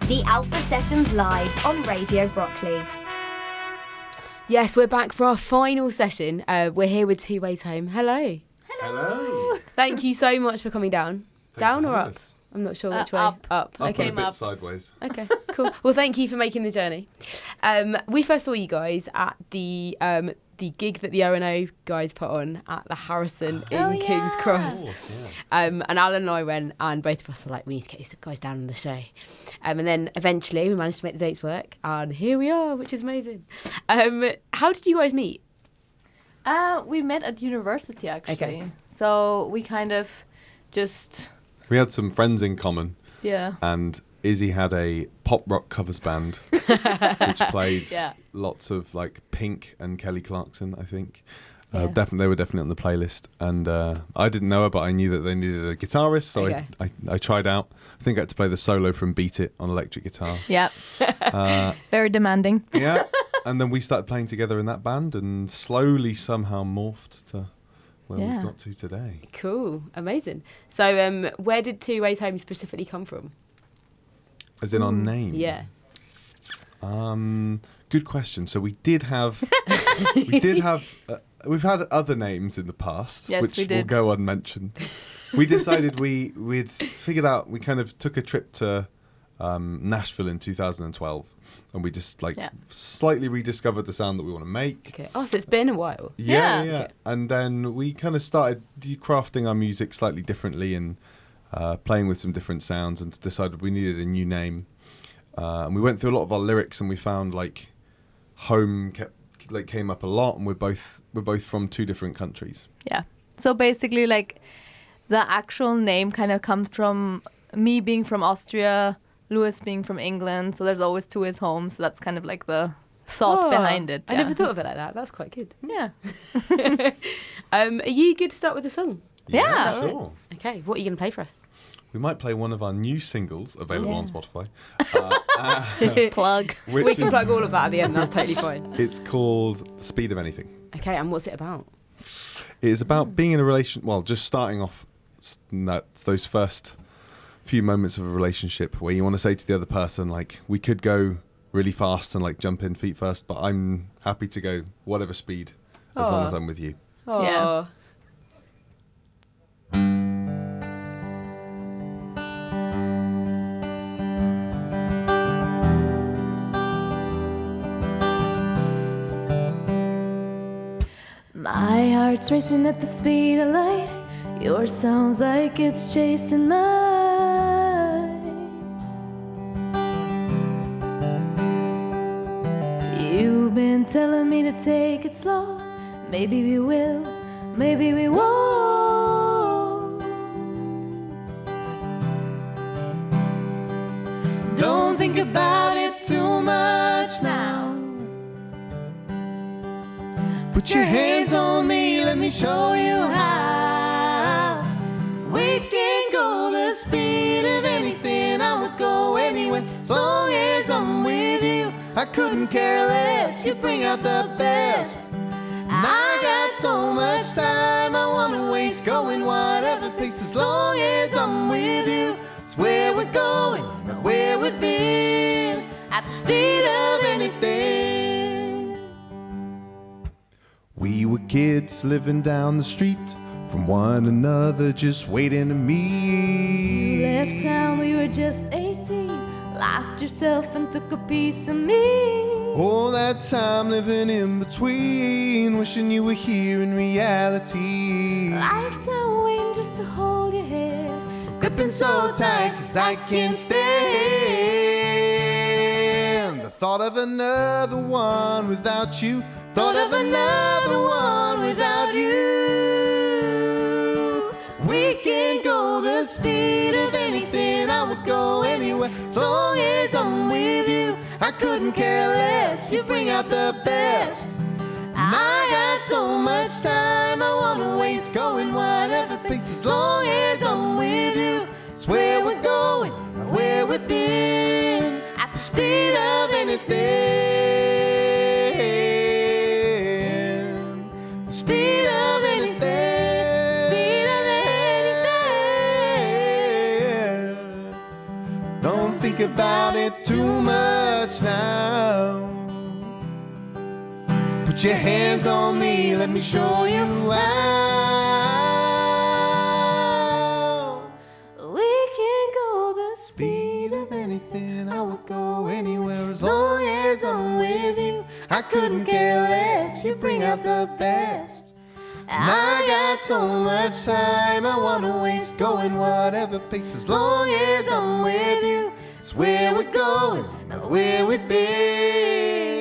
The Alpha Sessions live on Radio Brockley. Yes, we're back for our final session. We're here with Two Ways Home. Hello. Hello. Thank you so much for coming down. Down or up? I'm not sure which way. Up. Up. Okay. Okay. A bit sideways. Okay, cool. Well, thank you for making the journey. We first saw you guys at the gig that the O&O guys put on at the Harrison in King's Cross. Of course, yeah. And Alan and I went, and both of us were like, we need to get these guys down on the show. And then eventually we managed to make the dates work, and here we are, which is amazing. How did you guys meet? We met at university, actually. Okay. So we kind of just... We had some friends in common. Yeah. And Izzy had a pop rock covers band, which played lots of like Pink and Kelly Clarkson, I think. They were definitely on the playlist. And I didn't know her, but I knew that they needed a guitarist, so I tried out. I think I had to play the solo from Beat It on electric guitar. Yeah. Very demanding. Yeah. And then we started playing together in that band and slowly somehow morphed to where we've got to today. Cool. Amazing. So where did Two Ways Home specifically come from? As in our name? Yeah. Good question. So we did have, we've had other names in the past, Yes, which we will did. go unmentioned. We decided we'd figured out, we kind of took a trip to Nashville in 2012, and we just slightly rediscovered the sound that we want to make. Okay. Oh, so it's been a while. Yeah. Okay. And then we kind of started crafting our music slightly differently and playing with some different sounds, and decided we needed a new name. And we went through a lot of our lyrics, and we found like home came up a lot, and we're both from two different countries. Yeah. So basically, like, the actual name kind of comes from me being from Austria, Lewis being from England. So there's always Two Ways Home. So that's kind of like the thought behind it. I never thought of it like that. That's quite good. Yeah. Are you good to start with a song? Yeah. Sure. Okay. What are you going to play for us? We might play one of our new singles available on Spotify. Plug. We can plug all of that at the end. That's totally fine. It's called The Speed of Anything. Okay. And what's it about? It is about being in a relation. Well, just starting off those first few moments of a relationship where you want to say to the other person, like, we could go really fast and like jump in feet first, but I'm happy to go whatever speed as long as I'm with you. Oh. Yeah. My heart's racing at the speed of light. Yours sounds like it's chasing mine. You've been telling me to take it slow. Maybe we will, maybe we won't. Don't think about it too much now. Put your hands on me, let me show you how. We can go the speed of anything. I would go anywhere as long as I'm with you. I couldn't care less, you bring out the best. I got so much time I wanna waste, going whatever pace as long as I'm with you. It's where we're going, not where we've been, at the speed of anything. We were kids living down the street from one another, just waiting to meet. You left town, we were just 18. Lost yourself and took a piece of me. All that time living in between, wishing you were here in reality. Lifetime waiting just to hold your hand, Gripping so tight 'cause I can't stand the thought of another one without you. Thought of another one without you. We can go the speed of anything. I would go anywhere as long as I'm with you. I couldn't care less, you bring out the best. I got so much time I wanna waste, going whatever pace as long as I'm with you. It's where we're going, not where we've been, at the speed of anything. The speed of anything. Speed of anything. Don't think think about it too much now. Put your hands on me, let me show you how. We can go the speed of anything. I would go anywhere as long as I'm with you. I couldn't care less, you bring out the best. And I got so much time I wanna waste, going whatever pace as long as I'm with you. It's where we're going, not where we've been.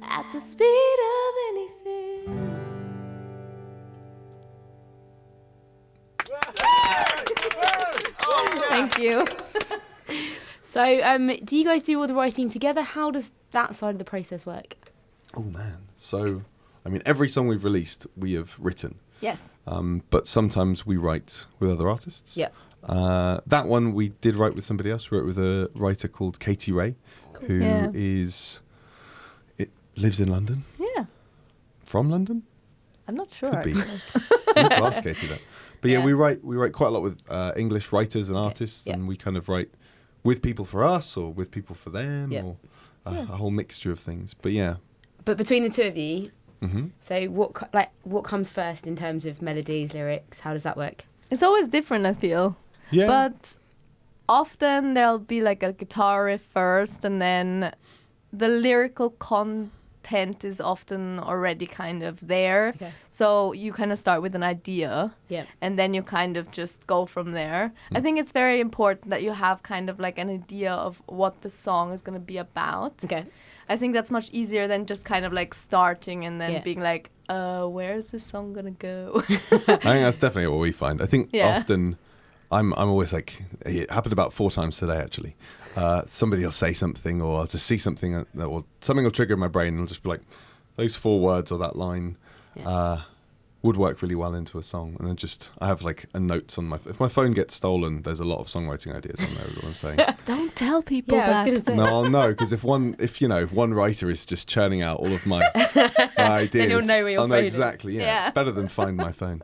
At the speed of anything. Thank you. So, do you guys do all the writing together? How does that side of the process work? Oh man. So, I mean, every song we've released, we have written. Yes. But sometimes we write with other artists. Yeah. That one we did write with somebody else. We wrote with a writer called Katie Ray, who lives in London. Yeah. From London? I'm not sure. Could be. We need to ask Katie that. But yeah, we write quite a lot with English writers and artists, and we kind of write with people for us or with people for them, or a whole mixture of things. But yeah. But between the two of you, so what comes first in terms of melodies, lyrics? How does that work? It's always different, I feel. Yeah. But often there'll be like a guitar riff first, and then the lyrical content is often already kind of there. Okay. So you kind of start with an idea, and then you kind of just go from there. I think it's very important that you have kind of like an idea of what the song is going to be about. Okay. I think that's much easier than just kind of like starting and then being like, where is this song going to go? I think that's definitely what we find. I think often I'm always like, it happened about 4 times today actually. Somebody will say something, or I'll just see something something will trigger in my brain, and I'll just be like, those 4 words or that line would work really well into a song. And then I have like a notes on if my phone gets stolen, there's a lot of songwriting ideas on there, is what I'm saying. Don't tell people that. I was gonna say. No, I'll know, because if one writer is just churning out all of my ideas, then you'll know where your I'll know phone exactly. is. Yeah, it's better than find my phone.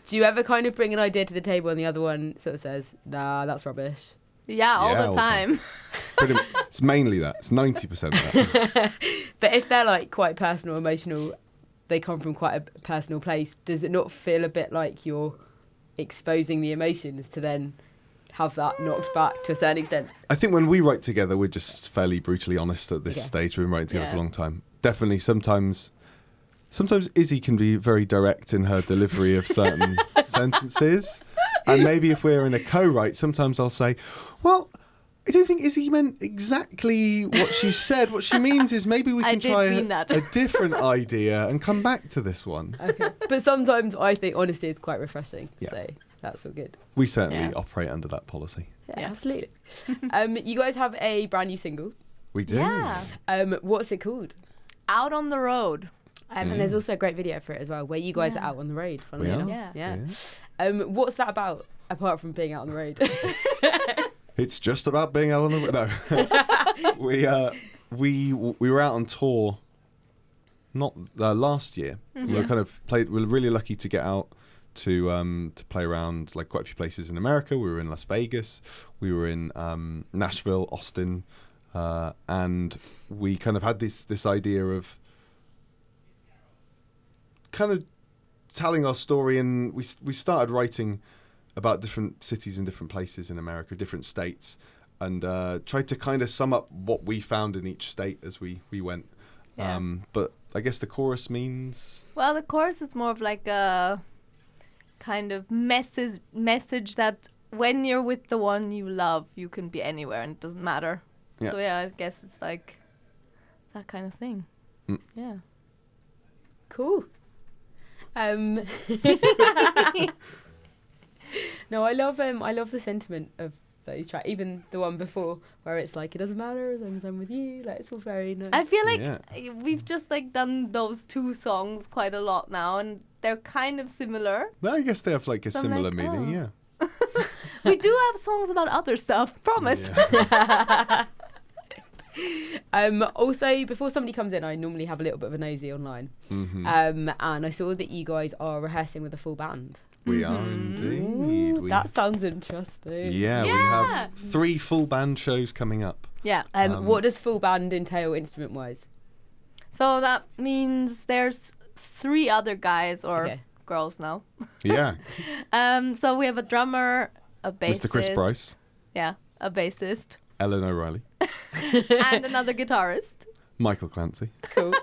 Do you ever kind of bring an idea to the table and the other one sort of says, nah, that's rubbish? Yeah, all the time. It's mainly that. It's 90% of that. But if they're like quite personal, emotional, they come from quite a personal place, does it not feel a bit like you're exposing the emotions to then have that knocked back to a certain extent? I think when we write together, we're just fairly brutally honest at this stage. We've been writing together for a long time. Definitely sometimes Izzy can be very direct in her delivery of certain sentences. And maybe if we're in a co-write, sometimes I'll say, well, I don't think Izzy meant exactly what she said. What she means is maybe we can try a different idea and come back to this one. Okay. But sometimes I think honesty is quite refreshing. Yeah. So that's all good. We certainly operate under that policy. Yeah, absolutely. You guys have a brand new single. We do. Yeah. What's it called? Out on the Road. And there's also a great video for it as well, where you guys are out on the road. Funnily enough. Yeah. What's that about, apart from being out on the road? It's just about being out on the road. No, we were out on tour, not last year. We were we were really lucky to get out to play around like quite a few places in America. We were in Las Vegas, we were in Nashville, Austin, and we kind of had this idea of kind of telling our story, and we started writing about different cities and different places in America, different states, and tried to kind of sum up what we found in each state as we went. But I guess the chorus means... Well, the chorus is more of like a kind of message that when you're with the one you love, you can be anywhere and it doesn't matter. Yeah. So I guess it's like that kind of thing. Yeah. Cool. No, I love the sentiment of those tracks. Even the one before, where it's like, it doesn't matter as long as I'm with you. Like, it's all very nice. I feel like we've just like done those 2 songs quite a lot now, and they're kind of similar. No, I guess they have like a similar meaning. Yeah. We do have songs about other stuff. Promise. Yeah. Also, before somebody comes in, I normally have a little bit of a nosy online. And I saw that you guys are rehearsing with a full band. We are indeed. That sounds interesting. Yeah, we have 3 full band shows coming up. Yeah. What does full band entail instrument-wise? So that means there's 3 other guys or girls now. Yeah. So we have a drummer, a bassist. Mr. Chris Bryce. Yeah, a bassist. Ellen O'Reilly. And another guitarist. Michael Clancy. Cool.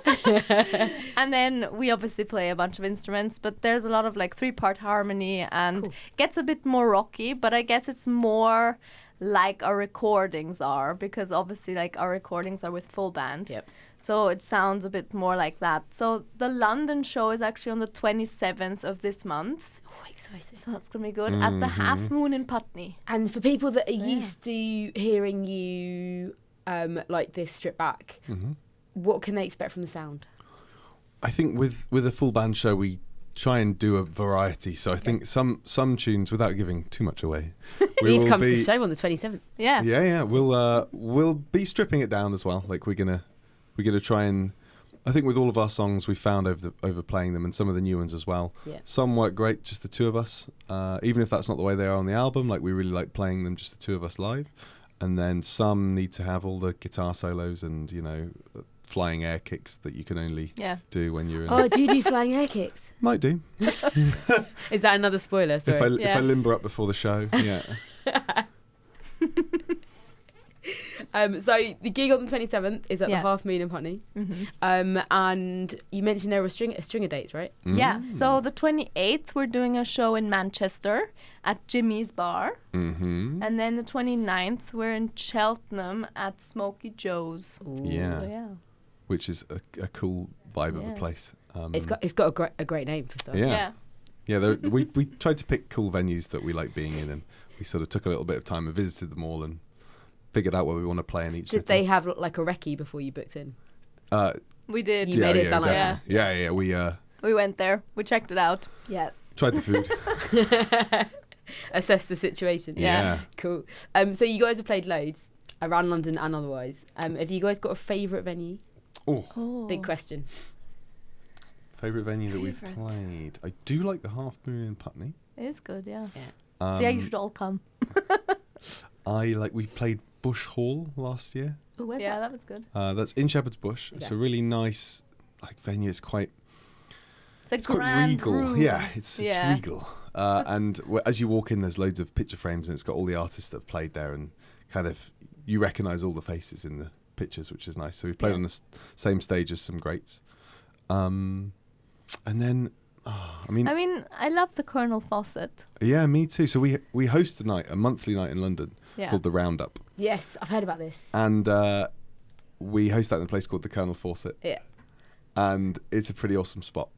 And then we obviously play a bunch of instruments, but there's a lot of like 3-part harmony and gets a bit more rocky, but I guess it's more like our recordings are, because obviously like our recordings are with full band. Yep. So it sounds a bit more like that. So the London show is actually on the 27th of this month. Oh, exciting. So that's going to be good. At the Half Moon in Putney. And for people that are used to hearing you like this stripped back, what can they expect from the sound? I think with a full band show, we try and do a variety. So I think some tunes, without giving too much away, Please come to the show on the 27th. Yeah. Yeah. We'll be stripping it down as well. Like we're gonna try and. I think with all of our songs, we found over playing them, and some of the new ones as well. Yeah. Some work great, just the 2 of us. Even if that's not the way they are on the album, like we really like playing them just the 2 of us live. And then some need to have all the guitar solos and flying air kicks that you can only do when you're in. Oh, do you do flying air kicks? Might do. Is that another spoiler? Sorry. If I limber up before the show, yeah. So the gig on the 27th is at the Half Moon in Putney. And you mentioned there were a string of dates, right? Yeah. So the 28th we're doing a show in Manchester at Jimmy's Bar. And then the 29th we're in Cheltenham at Smoky Joe's. Yeah. So, yeah. Which is a cool vibe of a place. It's got a great name for stuff. Yeah. We tried to pick cool venues that we like being in, and we sort of took a little bit of time and visited them all and figured out where we want to play in each city. Did they have like a recce before you booked in? We did. You made it sound like that. Yeah. We went there. We checked it out. Yeah. Tried the food. Assess the situation. Yeah. Cool. So you guys have played loads around London and otherwise. Have you guys got a favourite venue? Oh. Big question. Favourite venue that we've played? I do like the Half Moon in Putney. It is good, yeah. So yeah, you should all come. We played Bush Hall last year. Oh, where's that? That was good. That's in Shepherd's Bush. It's a really nice venue. It's quite quite regal. Room. Yeah, it's regal. And as you walk in, there's loads of picture frames, and it's got all the artists that have played there, and kind of you recognise all the faces in the pictures, which is nice. So we played on the same stage as some greats. And then, I love the Colonel Fawcett. Yeah, me too. So we host a monthly night in London called the Roundup. Yes, I've heard about this. And we host that in a place called the Colonel Fawcett. Yeah. And it's a pretty awesome spot.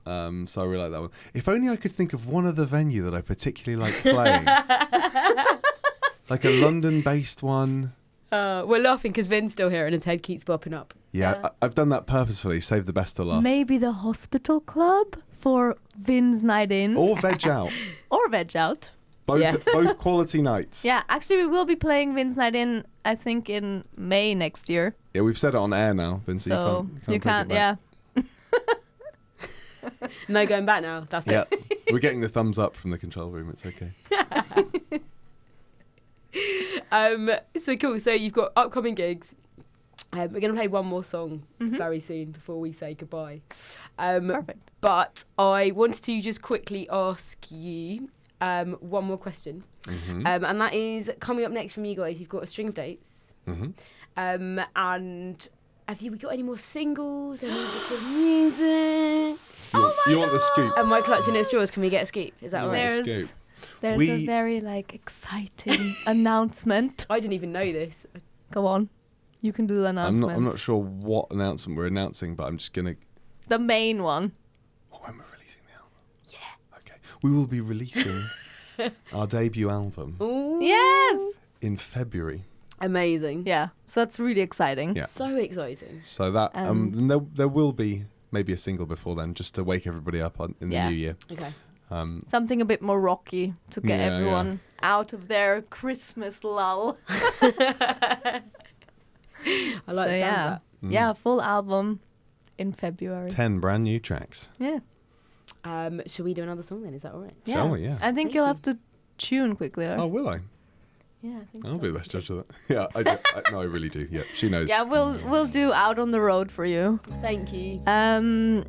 So I really like that one. If only I could think of one other venue that I particularly like playing. Like a London-based one. We're laughing because Vin's still here and his head keeps bopping up. Yeah, I've done that purposefully. Save the best to last. Maybe the Hospital Club for Vin's night in. Or Veg Out. Or Veg Out. Both quality nights. Yeah, actually we will be playing Vin's night in, I think, in May next year. Yeah, we've said it on air now, Vince. So you can't, yeah. No going back now. That's it. Yeah, we're getting the thumbs up from the control room. It's okay. So cool. So you've got upcoming gigs. We're going to play one more song very soon before we say goodbye. Perfect. But I wanted to just quickly ask you one more question. And that is coming up next from you guys. You've got a string of dates. And have you got any more singles? Any bits of music? You want the scoop? Am I clutching at straws? Can we get a scoop? Is that all right? The scoop. There's a very exciting announcement. I didn't even know this. Go on. You can do the announcement. I'm not sure what announcement we're announcing, but I'm just going to... The main one. When we're releasing the album? Yeah. Okay. We will be releasing our debut album. Ooh. Yes! In February. Amazing. Yeah. So that's really exciting. Yeah. So exciting. So that there will be maybe a single before then, just to wake everybody up in the new year. Okay. Something a bit more rocky to get everyone out of their Christmas lull. I like the sound of that. Yeah, full album in February. 10 brand new tracks. Yeah. Shall we do another song then? Is that all right? Shall we? Yeah. I think you'll have to tune quickly. Or? Oh, will I? Yeah, I think I'll so. be the best judge of that. Yeah, no, I really do. Yeah, she knows. Yeah, we'll do Out on the Road for you. Thank you. And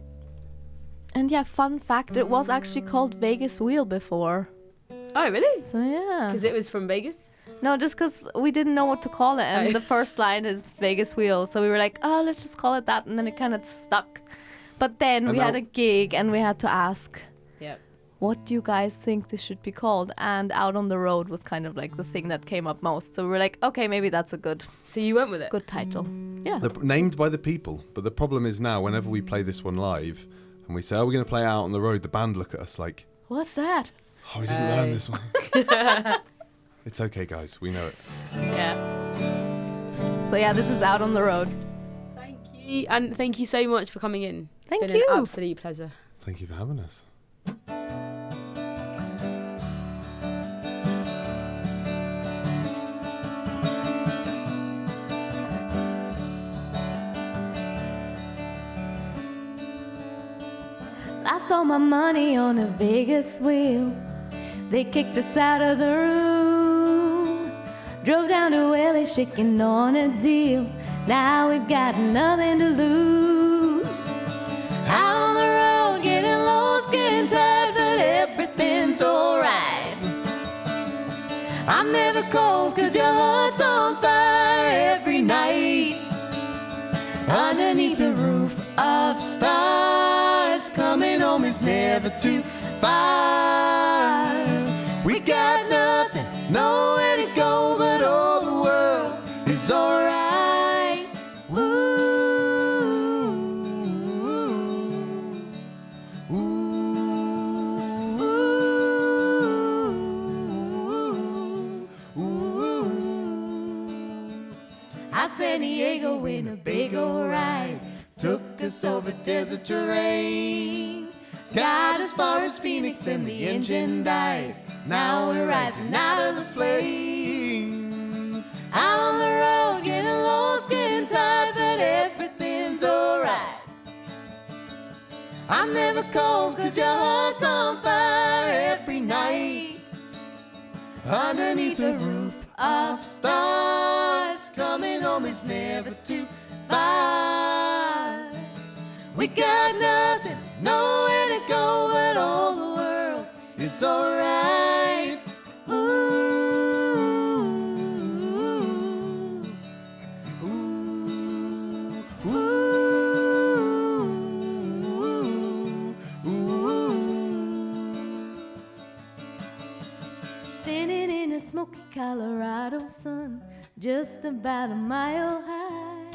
yeah, fun fact, it was actually called Vegas Wheel before. Oh, really? So yeah. Because it was from Vegas? No, just because we didn't know what to call it, and the first line is Vegas Wheel, so we were like, oh, let's just call it that, and then it kind of stuck. But then we had a gig, and we had to ask, what do you guys think this should be called? And Out on the Road was kind of like the thing that came up most. So we were like, okay, maybe that's a good. So you went with it? Good title. Yeah. They're named by the people, but the problem is now, whenever we play this one live, and we say, oh, we're going to play Out on the Road, the band look at us like, what's that? oh, we didn't learn this one. It's okay, guys, we know it. Yeah. So yeah, this is Out on the Road. Thank you. And thank you so much for coming in. Thank It's been an absolute pleasure. Thank you for having us. Lost all my money on a Vegas wheel. They kicked us out of the room. Drove down to LA shaking on a deal. Now we've got nothing to lose. Out on the road, getting lost, getting tired, but everything's alright. I'm never cold, cause your heart's on fire every night. Underneath the roof of stars, coming home is never too far. We got nothing, nowhere to go, but all the world is alright. Ooh, ooh, ooh, ooh, ooh. Out San Diego in a big old ride, took us over desert terrain. Got as far as Phoenix and the engine died. Now we're rising out of the flames. Out on the road, getting lost, getting tired, but everything's alright. I'm never cold, cause your heart's on fire every night. Underneath the roof of stars, coming home is never too far. We got nothing, nowhere to go, but all the world is alright. Ooh, ooh, ooh, ooh. Standing in a smoky Colorado sun, just about a mile high.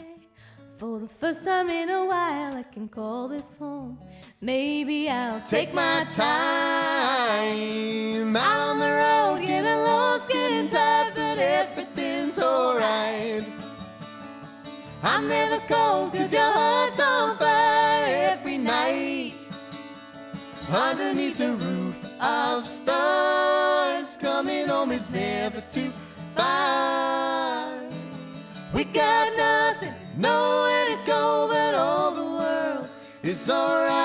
For the first time in a while, I can call this home. Maybe I'll Take my time, out on the road, getting lost, getting tired, but everything's alright. I'm never cold, cause your heart's on fire every night. Underneath the roof of stars, coming home is never too far. We got nothing, nowhere to go, but all the world is alright.